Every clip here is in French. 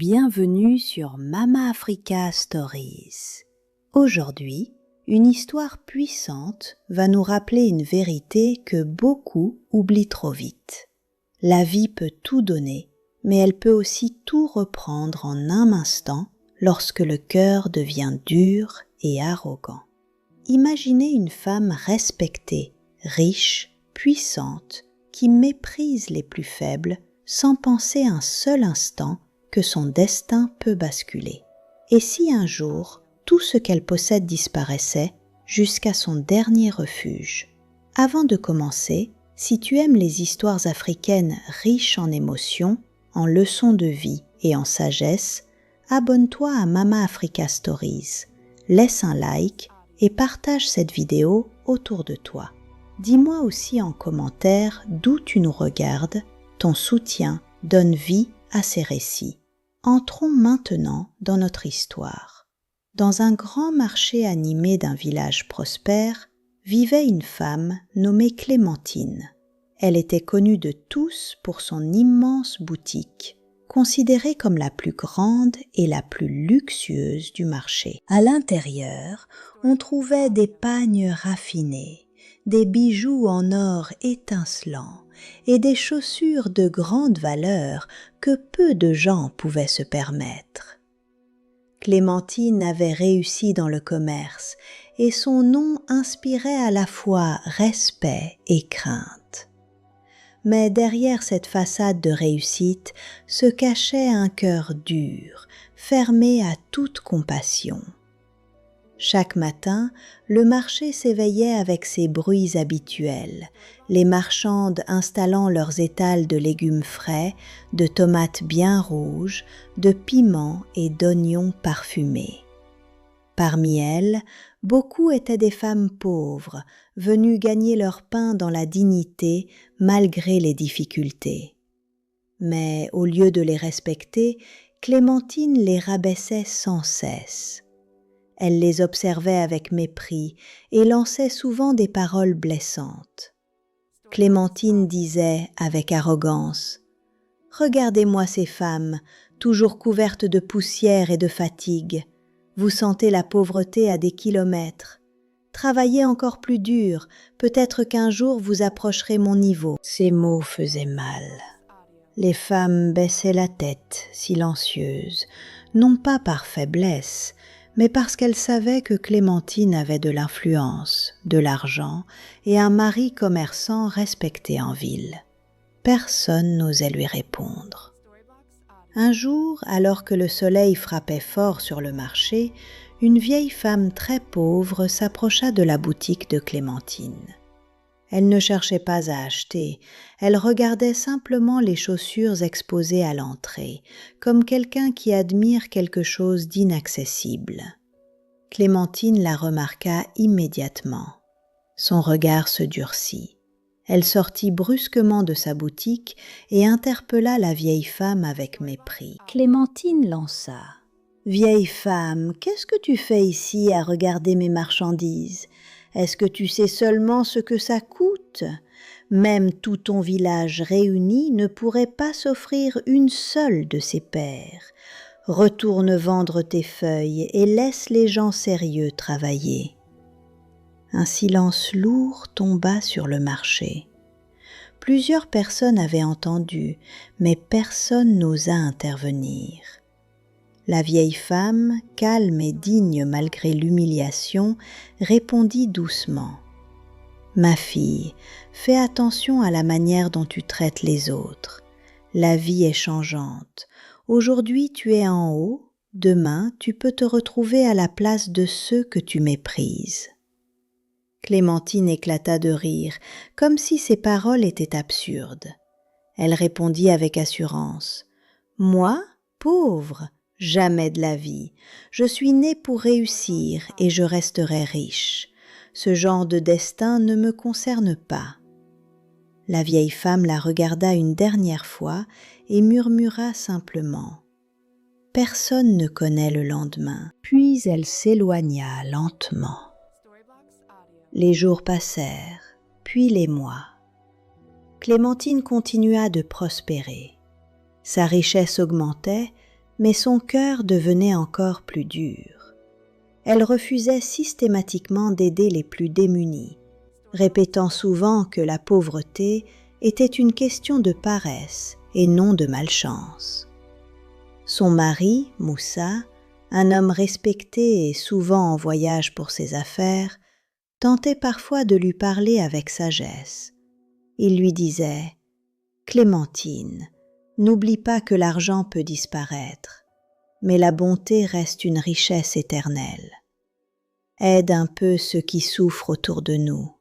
Bienvenue sur Mama Africa Stories. Aujourd'hui, une histoire puissante va nous rappeler une vérité que beaucoup oublient trop vite. La vie peut tout donner, mais elle peut aussi tout reprendre en un instant lorsque le cœur devient dur et arrogant. Imaginez une femme respectée, riche, puissante, qui méprise les plus faibles sans penser un seul instant que son destin peut basculer. Et si un jour, tout ce qu'elle possède disparaissait jusqu'à son dernier refuge? Avant de commencer, si tu aimes les histoires africaines riches en émotions, en leçons de vie et en sagesse, abonne-toi à Mama Africa Stories, laisse un like et partage cette vidéo autour de toi. Dis-moi aussi en commentaire d'où tu nous regardes, ton soutien donne vie à ces récits. Entrons maintenant dans notre histoire. Dans un grand marché animé d'un village prospère, vivait une femme nommée Clémentine. Elle était connue de tous pour son immense boutique, considérée comme la plus grande et la plus luxueuse du marché. À l'intérieur, on trouvait des pagnes raffinés, des bijoux en or étincelant et des chaussures de grande valeur que peu de gens pouvaient se permettre. Clémentine avait réussi dans le commerce et son nom inspirait à la fois respect et crainte. Mais derrière cette façade de réussite se cachait un cœur dur, fermé à toute compassion. Chaque matin, le marché s'éveillait avec ses bruits habituels, les marchandes installant leurs étals de légumes frais, de tomates bien rouges, de piments et d'oignons parfumés. Parmi elles, beaucoup étaient des femmes pauvres, venues gagner leur pain dans la dignité malgré les difficultés. Mais au lieu de les respecter, Clémentine les rabaissait sans cesse. Elle les observait avec mépris et lançait souvent des paroles blessantes. Clémentine disait avec arrogance : « Regardez-moi ces femmes, toujours couvertes de poussière et de fatigue. Vous sentez la pauvreté à des kilomètres. Travaillez encore plus dur, peut-être qu'un jour vous approcherez mon niveau. » Ces mots faisaient mal. Les femmes baissaient la tête, silencieuses, non pas par faiblesse, mais parce qu'elle savait que Clémentine avait de l'influence, de l'argent et un mari commerçant respecté en ville. Personne n'osait lui répondre. Un jour, alors que le soleil frappait fort sur le marché, une vieille femme très pauvre s'approcha de la boutique de Clémentine. Elle ne cherchait pas à acheter, elle regardait simplement les chaussures exposées à l'entrée, comme quelqu'un qui admire quelque chose d'inaccessible. Clémentine la remarqua immédiatement. Son regard se durcit. Elle sortit brusquement de sa boutique et interpella la vieille femme avec mépris. Clémentine lança : « Vieille femme, qu'est-ce que tu fais ici à regarder mes marchandises ? Est-ce que tu sais seulement ce que ça coûte ? Même tout ton village réuni ne pourrait pas s'offrir une seule de ces paires. Retourne vendre tes feuilles et laisse les gens sérieux travailler. » Un silence lourd tomba sur le marché. Plusieurs personnes avaient entendu, mais personne n'osa intervenir. La vieille femme, calme et digne malgré l'humiliation, répondit doucement : « Ma fille, fais attention à la manière dont tu traites les autres. La vie est changeante. Aujourd'hui tu es en haut, demain tu peux te retrouver à la place de ceux que tu méprises. » Clémentine éclata de rire, comme si ses paroles étaient absurdes. Elle répondit avec assurance : « Moi, pauvre ? Jamais de la vie. Je suis née pour réussir et je resterai riche. Ce genre de destin ne me concerne pas. » La vieille femme la regarda une dernière fois et murmura simplement : « Personne ne connaît le lendemain. » Puis elle s'éloigna lentement. Les jours passèrent, puis les mois. Clémentine continua de prospérer. Sa richesse augmentait, Mais son cœur devenait encore plus dur. Elle refusait systématiquement d'aider les plus démunis, répétant souvent que la pauvreté était une question de paresse et non de malchance. Son mari, Moussa, un homme respecté et souvent en voyage pour ses affaires, tentait parfois de lui parler avec sagesse. Il lui disait « Clémentine, n'oublie pas que l'argent peut disparaître, mais la bonté reste une richesse éternelle. Aide un peu ceux qui souffrent autour de nous. »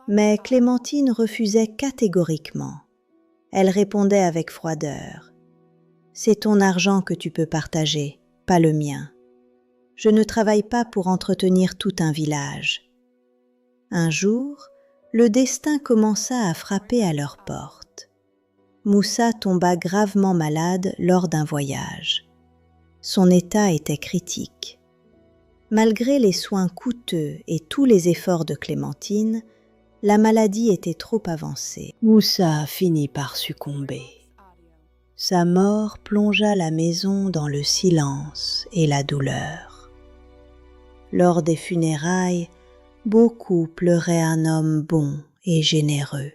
Mais Clémentine refusait catégoriquement. Elle répondait avec froideur « C'est ton argent que tu peux partager, pas le mien. Je ne travaille pas pour entretenir tout un village. » Un jour, le destin commença à frapper à leur porte. Moussa tomba gravement malade lors d'un voyage. Son état était critique. Malgré les soins coûteux et tous les efforts de Clémentine, la maladie était trop avancée. Moussa finit par succomber. Sa mort plongea la maison dans le silence et la douleur. Lors des funérailles, beaucoup pleuraient un homme bon et généreux.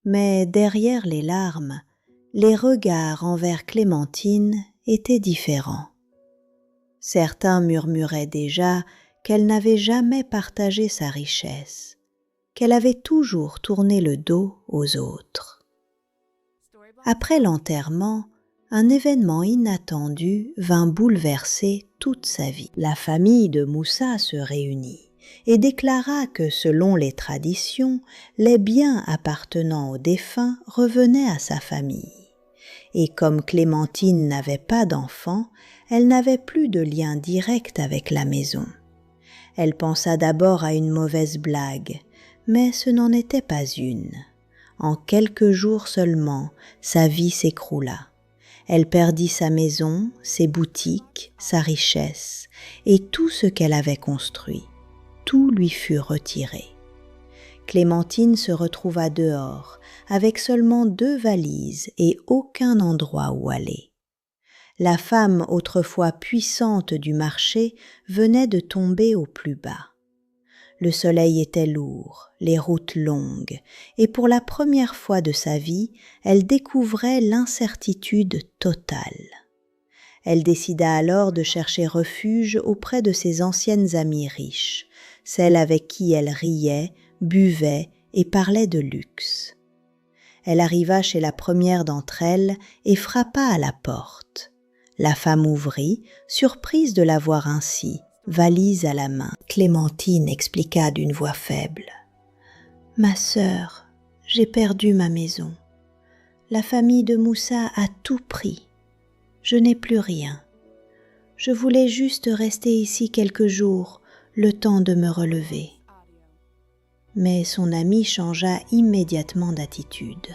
Mais derrière les larmes, les regards envers Clémentine étaient différents. Certains murmuraient déjà qu'elle n'avait jamais partagé sa richesse, qu'elle avait toujours tourné le dos aux autres. Après l'enterrement, un événement inattendu vint bouleverser toute sa vie. La famille de Moussa se réunit et déclara que selon les traditions, les biens appartenant au défunt revenaient à sa famille. Et comme Clémentine n'avait pas d'enfant, elle n'avait plus de lien direct avec la maison. Elle pensa d'abord à une mauvaise blague, mais ce n'en était pas une. En quelques jours seulement, sa vie s'écroula. Elle perdit sa maison, ses boutiques, sa richesse et tout ce qu'elle avait construit. Tout lui fut retiré. Clémentine se retrouva dehors, avec seulement 2 valises et aucun endroit où aller. La femme autrefois puissante du marché venait de tomber au plus bas. Le soleil était lourd, les routes longues, et pour la première fois de sa vie, elle découvrait l'incertitude totale. Elle décida alors de chercher refuge auprès de ses anciennes amies riches, celles avec qui elle riait, buvait et parlait de luxe. Elle arriva chez la première d'entre elles et frappa à la porte. La femme ouvrit, surprise de la voir ainsi, valise à la main. Clémentine expliqua d'une voix faible. « Ma sœur, j'ai perdu ma maison. La famille de Moussa a tout pris. Je n'ai plus rien. Je voulais juste rester ici quelques jours, le temps de me relever. » Mais son amie changea immédiatement d'attitude.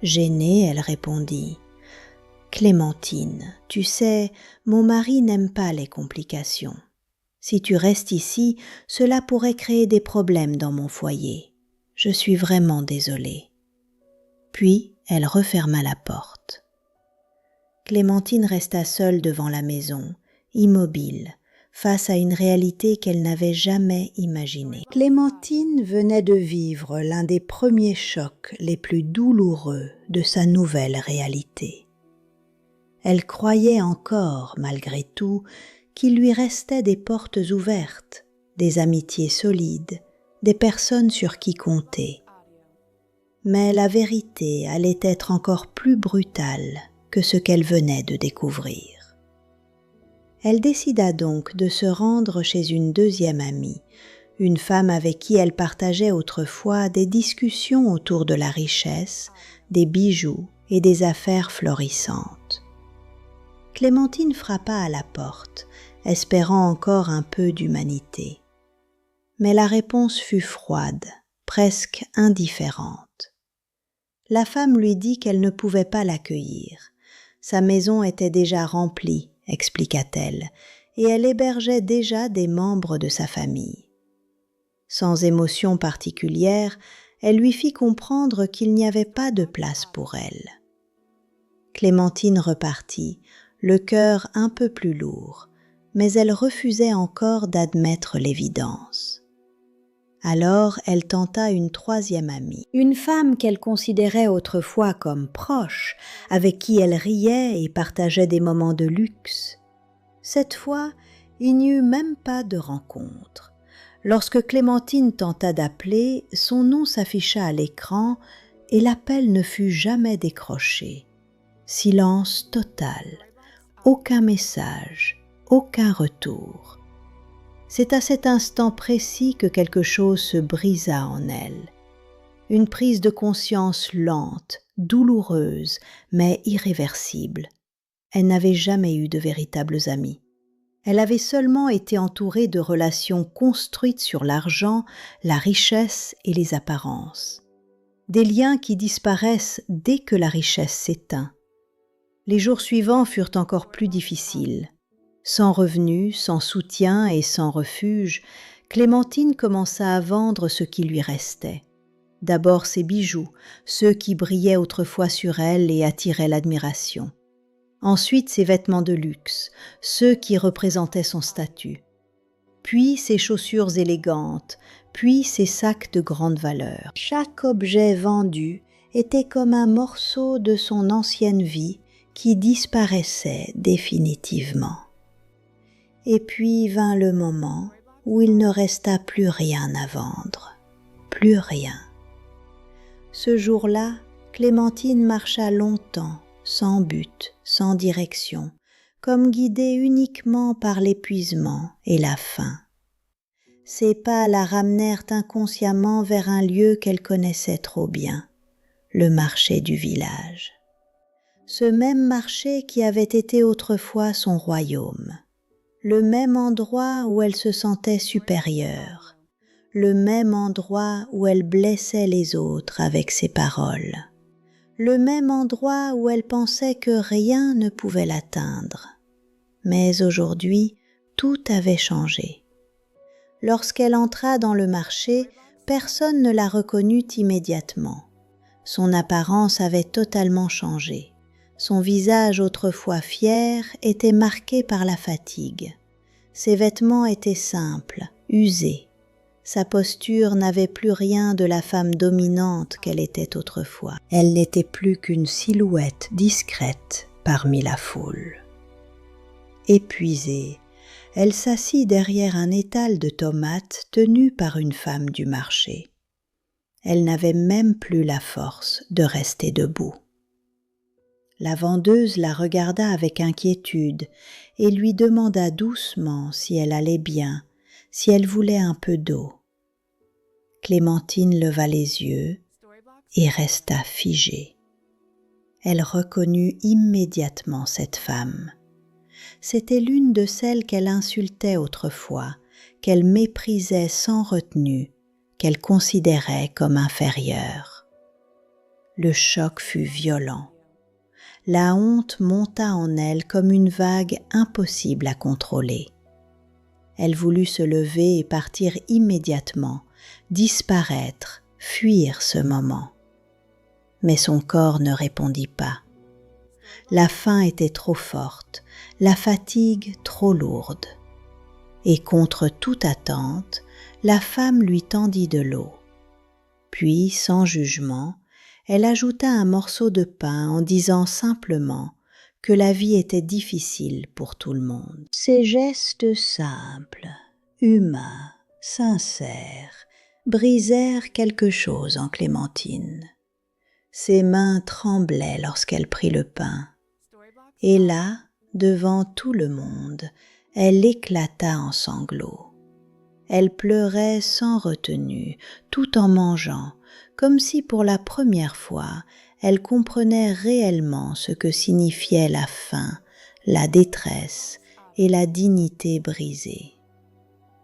Gênée, elle répondit « Clémentine, tu sais, mon mari n'aime pas les complications. Si tu restes ici, cela pourrait créer des problèmes dans mon foyer. Je suis vraiment désolée. » Puis, elle referma la porte. Clémentine resta seule devant la maison, immobile, face à une réalité qu'elle n'avait jamais imaginée. Clémentine venait de vivre l'un des premiers chocs les plus douloureux de sa nouvelle réalité. Elle croyait encore, malgré tout, qu'il lui restait des portes ouvertes, des amitiés solides, des personnes sur qui compter. Mais la vérité allait être encore plus brutale que ce qu'elle venait de découvrir. Elle décida donc de se rendre chez une deuxième amie, une femme avec qui elle partageait autrefois des discussions autour de la richesse, des bijoux et des affaires florissantes. Clémentine frappa à la porte, espérant encore un peu d'humanité. Mais la réponse fut froide, presque indifférente. La femme lui dit qu'elle ne pouvait pas l'accueillir. Sa maison était déjà remplie, expliqua-t-elle, et elle hébergeait déjà des membres de sa famille. Sans émotion particulière, elle lui fit comprendre qu'il n'y avait pas de place pour elle. Clémentine repartit, le cœur un peu plus lourd, mais elle refusait encore d'admettre l'évidence. Alors elle tenta une troisième amie, une femme qu'elle considérait autrefois comme proche, avec qui elle riait et partageait des moments de luxe. Cette fois, il n'y eut même pas de rencontre. Lorsque Clémentine tenta d'appeler, son nom s'afficha à l'écran et l'appel ne fut jamais décroché. Silence total, aucun message, aucun retour. C'est à cet instant précis que quelque chose se brisa en elle. Une prise de conscience lente, douloureuse, mais irréversible. Elle n'avait jamais eu de véritables amis. Elle avait seulement été entourée de relations construites sur l'argent, la richesse et les apparences. Des liens qui disparaissent dès que la richesse s'éteint. Les jours suivants furent encore plus difficiles. Sans revenus, sans soutien et sans refuge, Clémentine commença à vendre ce qui lui restait. D'abord ses bijoux, ceux qui brillaient autrefois sur elle et attiraient l'admiration. Ensuite ses vêtements de luxe, ceux qui représentaient son statut. Puis ses chaussures élégantes, puis ses sacs de grande valeur. Chaque objet vendu était comme un morceau de son ancienne vie qui disparaissait définitivement. Et puis vint le moment où il ne resta plus rien à vendre, plus rien. Ce jour-là, Clémentine marcha longtemps, sans but, sans direction, comme guidée uniquement par l'épuisement et la faim. Ses pas la ramenèrent inconsciemment vers un lieu qu'elle connaissait trop bien, le marché du village. Ce même marché qui avait été autrefois son royaume. Le même endroit où elle se sentait supérieure, le même endroit où elle blessait les autres avec ses paroles, le même endroit où elle pensait que rien ne pouvait l'atteindre. Mais aujourd'hui, tout avait changé. Lorsqu'elle entra dans le marché, personne ne la reconnut immédiatement. Son apparence avait totalement changé. Son visage autrefois fier était marqué par la fatigue. Ses vêtements étaient simples, usés. Sa posture n'avait plus rien de la femme dominante qu'elle était autrefois. Elle n'était plus qu'une silhouette discrète parmi la foule. Épuisée, elle s'assit derrière un étal de tomates tenu par une femme du marché. Elle n'avait même plus la force de rester debout. La vendeuse la regarda avec inquiétude et lui demanda doucement si elle allait bien, si elle voulait un peu d'eau. Clémentine leva les yeux et resta figée. Elle reconnut immédiatement cette femme. C'était l'une de celles qu'elle insultait autrefois, qu'elle méprisait sans retenue, qu'elle considérait comme inférieure. Le choc fut violent. La honte monta en elle comme une vague impossible à contrôler. Elle voulut se lever et partir immédiatement, disparaître, fuir ce moment. Mais son corps ne répondit pas. La faim était trop forte, la fatigue trop lourde. Et contre toute attente, la femme lui tendit de l'eau. Puis, sans jugement, elle ajouta un morceau de pain en disant simplement que la vie était difficile pour tout le monde. Ces gestes simples, humains, sincères, brisèrent quelque chose en Clémentine. Ses mains tremblaient lorsqu'elle prit le pain. Et là, devant tout le monde, elle éclata en sanglots. Elle pleurait sans retenue, tout en mangeant, comme si pour la première fois, elle comprenait réellement ce que signifiait la faim, la détresse et la dignité brisée.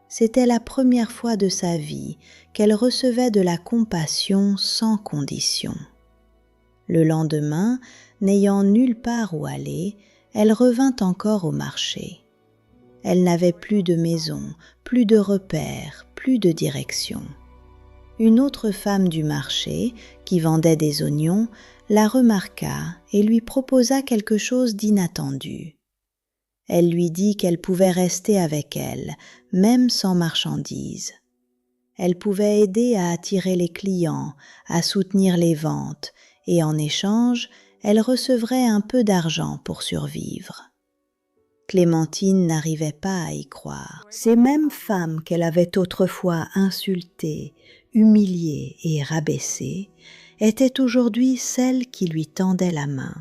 C'était la première fois de sa vie qu'elle recevait de la compassion sans condition. Le lendemain, n'ayant nulle part où aller, elle revint encore au marché. Elle n'avait plus de maison, plus de repères, plus de direction. Une autre femme du marché, qui vendait des oignons, la remarqua et lui proposa quelque chose d'inattendu. Elle lui dit qu'elle pouvait rester avec elle, même sans marchandises. Elle pouvait aider à attirer les clients, à soutenir les ventes, et en échange, elle recevrait un peu d'argent pour survivre. Clémentine n'arrivait pas à y croire. Ces mêmes femmes qu'elle avait autrefois insultées, humiliées et rabaissées étaient aujourd'hui celles qui lui tendaient la main.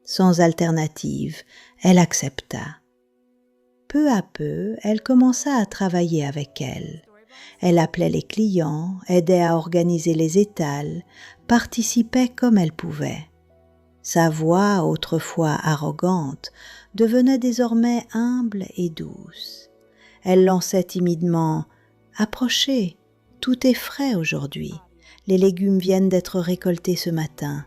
Sans alternative, elle accepta. Peu à peu, elle commença à travailler avec elles. Elle appelait les clients, aidait à organiser les étals, participait comme elle pouvait. Sa voix, autrefois arrogante, devenait désormais humble et douce. Elle lançait timidement « Approchez, tout est frais aujourd'hui. Les légumes viennent d'être récoltés ce matin.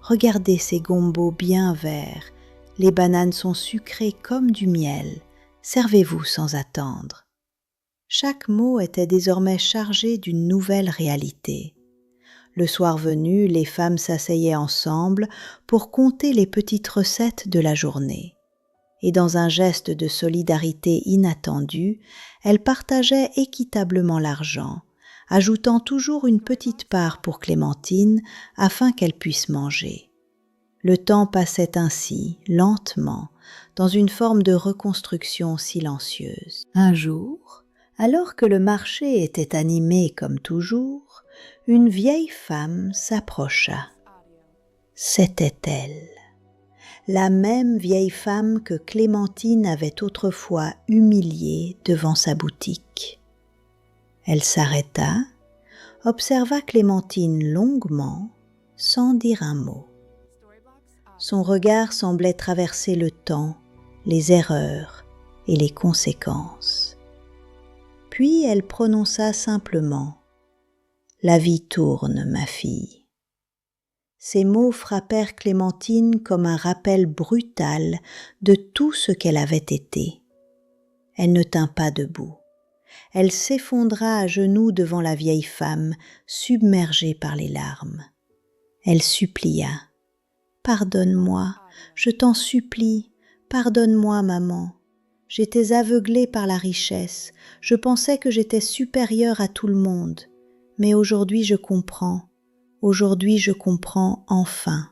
Regardez ces gombos bien verts. Les bananes sont sucrées comme du miel. Servez-vous sans attendre. » Chaque mot était désormais chargé d'une nouvelle réalité. Le soir venu, les femmes s'asseyaient ensemble pour compter les petites recettes de la journée. Et dans un geste de solidarité inattendu, elles partageaient équitablement l'argent, ajoutant toujours une petite part pour Clémentine afin qu'elle puisse manger. Le temps passait ainsi, lentement, dans une forme de reconstruction silencieuse. Un jour, alors que le marché était animé comme toujours, une vieille femme s'approcha. C'était elle, la même vieille femme que Clémentine avait autrefois humiliée devant sa boutique. Elle s'arrêta, observa Clémentine longuement, sans dire un mot. Son regard semblait traverser le temps, les erreurs et les conséquences. Puis elle prononça simplement « La vie tourne, ma fille ». Ces mots frappèrent Clémentine comme un rappel brutal de tout ce qu'elle avait été. Elle ne tint pas debout. Elle s'effondra à genoux devant la vieille femme, submergée par les larmes. Elle supplia « Pardonne-moi, je t'en supplie, pardonne-moi, maman. J'étais aveuglée par la richesse, je pensais que j'étais supérieure à tout le monde, mais aujourd'hui je comprends enfin. »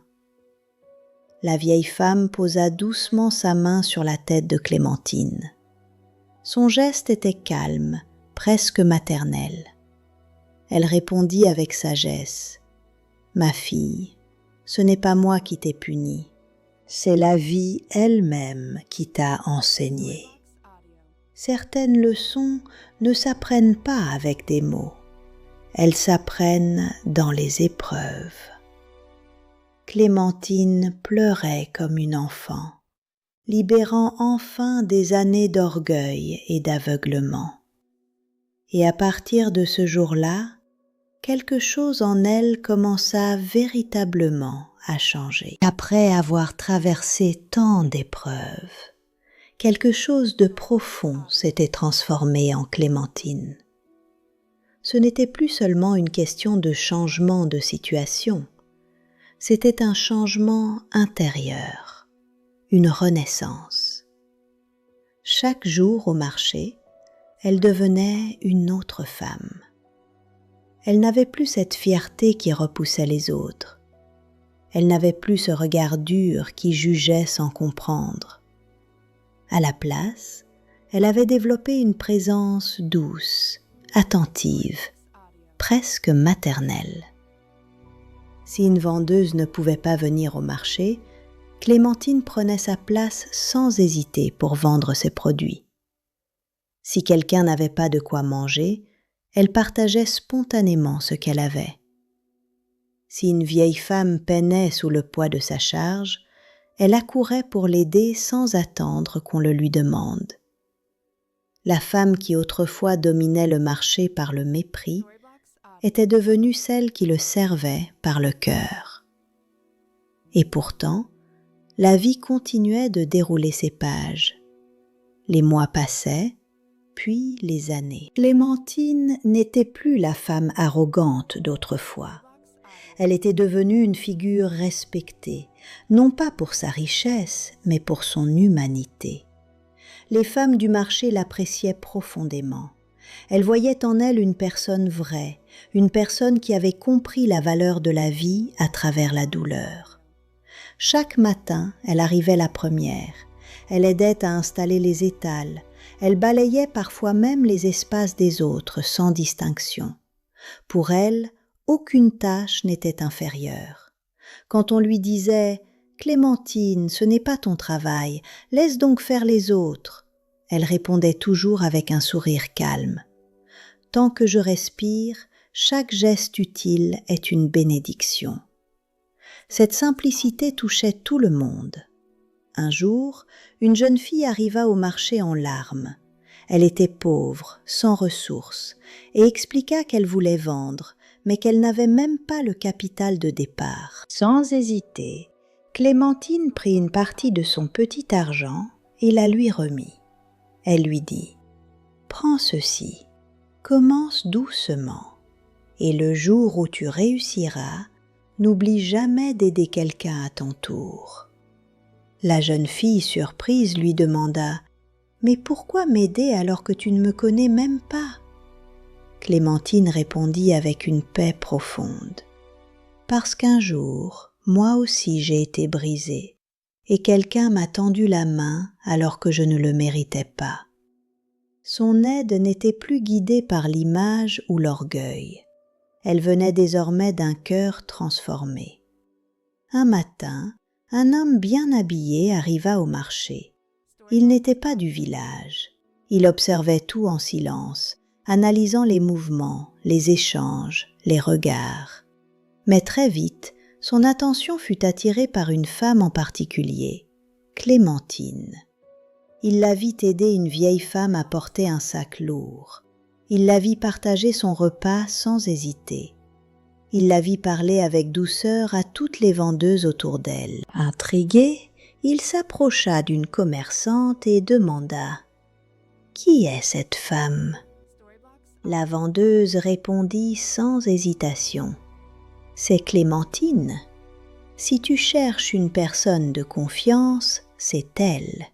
La vieille femme posa doucement sa main sur la tête de Clémentine. Son geste était calme, presque maternel. Elle répondit avec sagesse « Ma fille, ce n'est pas moi qui t'ai punie, c'est la vie elle-même qui t'a enseigné. Certaines leçons ne s'apprennent pas avec des mots, elles s'apprennent dans les épreuves. » Clémentine pleurait comme une enfant, libérant enfin des années d'orgueil et d'aveuglement. Et à partir de ce jour-là, quelque chose en elle commença véritablement à changer. Après avoir traversé tant d'épreuves, quelque chose de profond s'était transformé en Clémentine. Ce n'était plus seulement une question de changement de situation, c'était un changement intérieur, une renaissance. Chaque jour au marché, elle devenait une autre femme. Elle n'avait plus cette fierté qui repoussait les autres. Elle n'avait plus ce regard dur qui jugeait sans comprendre. À la place, elle avait développé une présence douce, attentive, presque maternelle. Si une vendeuse ne pouvait pas venir au marché, Clémentine prenait sa place sans hésiter pour vendre ses produits. Si quelqu'un n'avait pas de quoi manger, elle partageait spontanément ce qu'elle avait. Si une vieille femme peinait sous le poids de sa charge, elle accourait pour l'aider sans attendre qu'on le lui demande. La femme qui autrefois dominait le marché par le mépris était devenue celle qui le servait par le cœur. Et pourtant, la vie continuait de dérouler ses pages. Les mois passaient, puis les années. Clémentine n'était plus la femme arrogante d'autrefois. Elle était devenue une figure respectée, non pas pour sa richesse, mais pour son humanité. Les femmes du marché l'appréciaient profondément. Elles voyaient en elle une personne vraie, une personne qui avait compris la valeur de la vie à travers la douleur. Chaque matin, elle arrivait la première. Elle aidait à installer les étals. Elle balayait parfois même les espaces des autres sans distinction. Pour elle, aucune tâche n'était inférieure. Quand on lui disait « Clémentine, ce n'est pas ton travail, laisse donc faire les autres », elle répondait toujours avec un sourire calme. « Tant que je respire, chaque geste utile est une bénédiction. » Cette simplicité touchait tout le monde. Un jour, une jeune fille arriva au marché en larmes. Elle était pauvre, sans ressources, et expliqua qu'elle voulait vendre, mais qu'elle n'avait même pas le capital de départ. Sans hésiter, Clémentine prit une partie de son petit argent et la lui remit. Elle lui dit « Prends ceci, commence doucement, et le jour où tu réussiras, n'oublie jamais d'aider quelqu'un à ton tour. » La jeune fille, surprise, lui demanda « Mais pourquoi m'aider alors que tu ne me connais même pas ?» Clémentine répondit avec une paix profonde « Parce qu'un jour, moi aussi j'ai été brisée, et quelqu'un m'a tendu la main alors que je ne le méritais pas. » Son aide n'était plus guidée par l'image ou l'orgueil. Elle venait désormais d'un cœur transformé. Un matin, un homme bien habillé arriva au marché. Il n'était pas du village. Il observait tout en silence, analysant les mouvements, les échanges, les regards. Mais très vite, son attention fut attirée par une femme en particulier, Clémentine. Il la vit aider une vieille femme à porter un sac lourd. Il la vit partager son repas sans hésiter. Il la vit parler avec douceur à toutes les vendeuses autour d'elle. Intrigué, il s'approcha d'une commerçante et demanda « Qui est cette femme ?» La vendeuse répondit sans hésitation « C'est Clémentine. Si tu cherches une personne de confiance, c'est elle.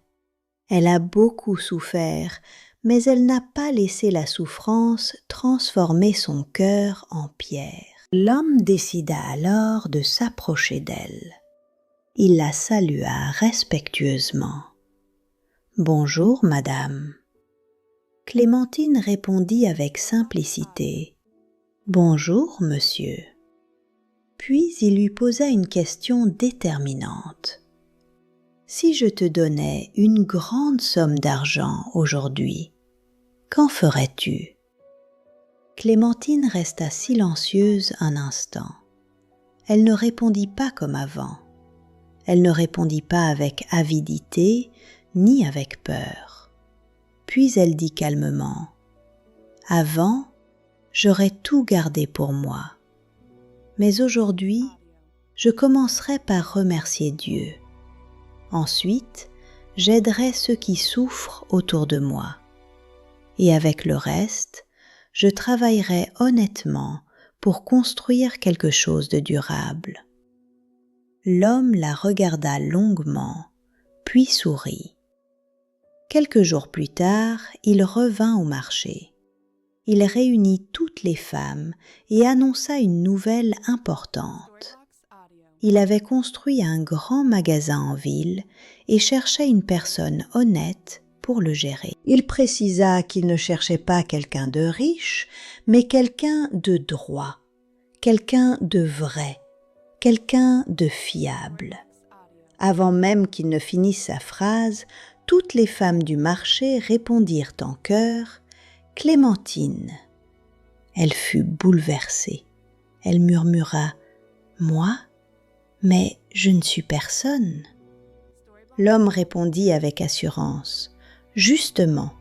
Elle a beaucoup souffert, mais elle n'a pas laissé la souffrance transformer son cœur en pierre. » L'homme décida alors de s'approcher d'elle. Il la salua respectueusement. « Bonjour, madame. » Clémentine répondit avec simplicité. « Bonjour, monsieur. » Puis il lui posa une question déterminante. « Si je te donnais une grande somme d'argent aujourd'hui, qu'en ferais-tu » Clémentine resta silencieuse un instant. Elle ne répondit pas comme avant. Elle ne répondit pas avec avidité ni avec peur. Puis elle dit calmement « Avant, j'aurais tout gardé pour moi. Mais aujourd'hui, je commencerai par remercier Dieu. Ensuite, j'aiderai ceux qui souffrent autour de moi. Et avec le reste, je travaillerai honnêtement pour construire quelque chose de durable. » L'homme la regarda longuement, puis sourit. Quelques jours plus tard, il revint au marché. Il réunit toutes les femmes et annonça une nouvelle importante. Il avait construit un grand magasin en ville et cherchait une personne honnête pour le gérer. Il précisa qu'il ne cherchait pas quelqu'un de riche, mais quelqu'un de droit, quelqu'un de vrai, quelqu'un de fiable. Avant même qu'il ne finisse sa phrase, toutes les femmes du marché répondirent en chœur « Clémentine ». Elle fut bouleversée. Elle murmura « Moi ? Mais je ne suis personne. » L'homme répondit avec assurance « Justement,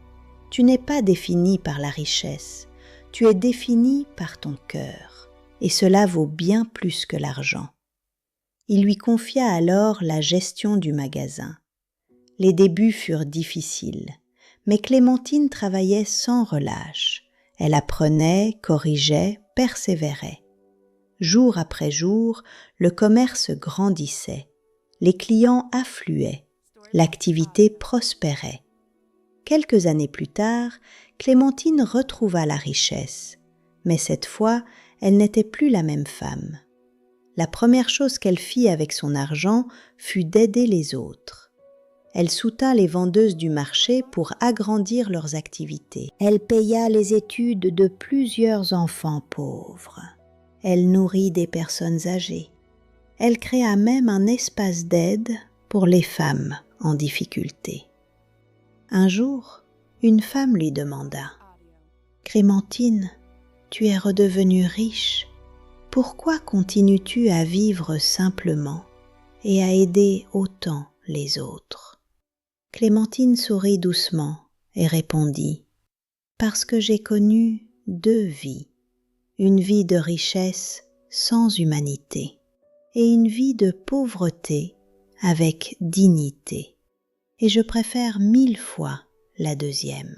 tu n'es pas défini par la richesse, tu es défini par ton cœur, et cela vaut bien plus que l'argent. » Il lui confia alors la gestion du magasin. Les débuts furent difficiles, mais Clémentine travaillait sans relâche. Elle apprenait, corrigeait, persévérait. Jour après jour, le commerce grandissait, les clients affluaient, l'activité prospérait. Quelques années plus tard, Clémentine retrouva la richesse, mais cette fois, elle n'était plus la même femme. La première chose qu'elle fit avec son argent fut d'aider les autres. Elle soutint les vendeuses du marché pour agrandir leurs activités. Elle paya les études de plusieurs enfants pauvres. Elle nourrit des personnes âgées. Elle créa même un espace d'aide pour les femmes en difficulté. Un jour, une femme lui demanda « Clémentine, tu es redevenue riche. Pourquoi continues-tu à vivre simplement et à aider autant les autres ?» Clémentine sourit doucement et répondit « Parce que j'ai connu 2 vies, une vie de richesse sans humanité et une vie de pauvreté avec dignité, et je préfère 1000 fois la deuxième. »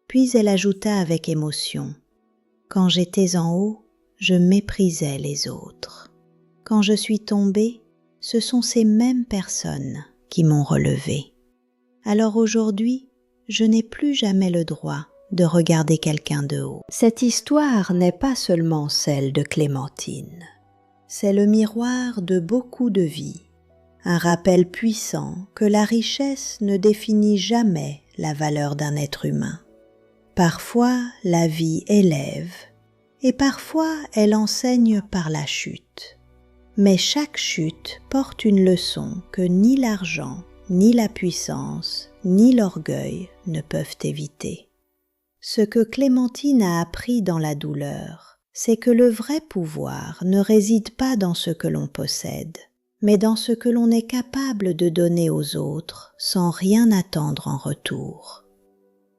Puis elle ajouta avec émotion « Quand j'étais en haut, je méprisais les autres. Quand je suis tombée, ce sont ces mêmes personnes qui m'ont relevée. Alors aujourd'hui, je n'ai plus jamais le droit de regarder quelqu'un de haut. » Cette histoire n'est pas seulement celle de Clémentine. C'est le miroir de beaucoup de vies, un rappel puissant que la richesse ne définit jamais la valeur d'un être humain. Parfois, la vie élève, et parfois elle enseigne par la chute. Mais chaque chute porte une leçon que ni l'argent, ni la puissance, ni l'orgueil ne peuvent éviter. Ce que Clémentine a appris dans la douleur, c'est que le vrai pouvoir ne réside pas dans ce que l'on possède, mais dans ce que l'on est capable de donner aux autres sans rien attendre en retour.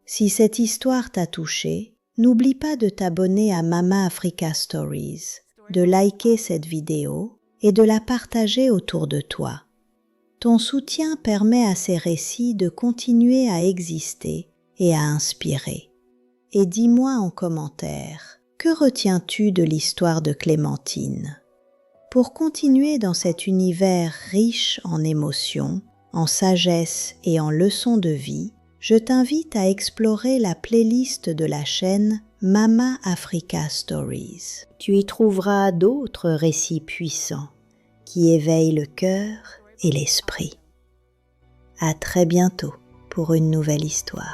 Si cette histoire t'a touché, n'oublie pas de t'abonner à Mama Africa Stories, de liker cette vidéo et de la partager autour de toi. Ton soutien permet à ces récits de continuer à exister et à inspirer. Et dis-moi en commentaire, que retiens-tu de l'histoire de Clémentine ? Pour continuer dans cet univers riche en émotions, en sagesse et en leçons de vie, je t'invite à explorer la playlist de la chaîne Mama Africa Stories. Tu y trouveras d'autres récits puissants qui éveillent le cœur et l'esprit. À très bientôt pour une nouvelle histoire.